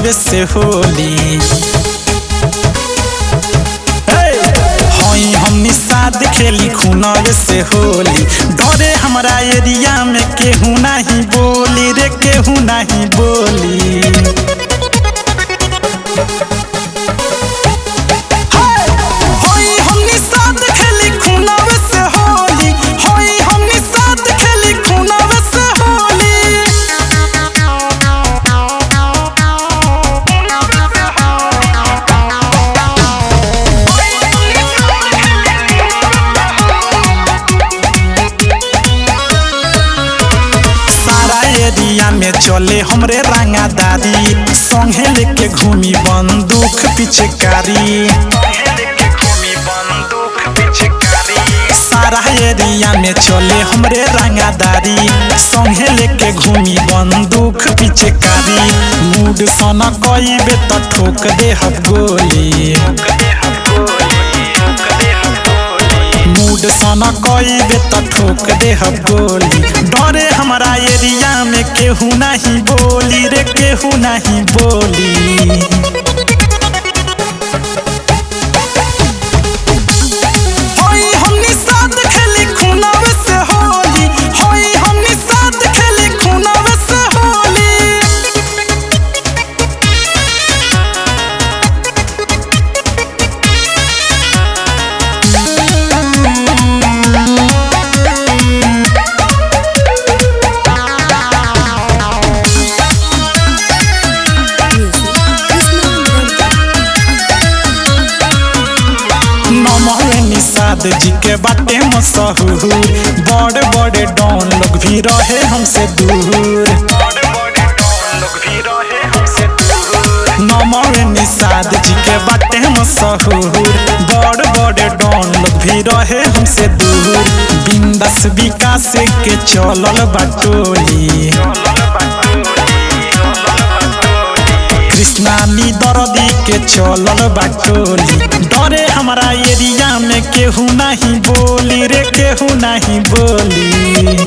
खूनवे से होली। हई हम निषाद खेली खूनवे से होली। डरे हमारा एरिया में केहू नहीं बोली रे, केहू नहीं बोली। एरिया में चले हमरे रंगादारी, संगे लेके घूमी बंदूक पिचकारी। सारा एरिया में चले हमरे रंगादारी, संगे लेके घूमी बंदूक पिचकारी। मूड सना कईबे तो ठोक दे हम गोली। मूड सना कईबे तो ठोक दे हम गोली। डरे हमारा एरिया में केहू नहीं बोली रे, केहू नहीं बोली। निषाद जी के बाटे मशहूर, बड़े बड़े डॉन लोग भी रहे हमसे दूर। नमः निषाद जी के बाटे मशहूर, बड़े बड़े डॉन लोग भी रहे हमसे दूर। बिंदास विकास के चलल बाटोली। कृष्णानी दर्दी के चलल बाटोली। डरे हमारा एरिया में केहू नहीं बोली रे, केहू नहीं बोली।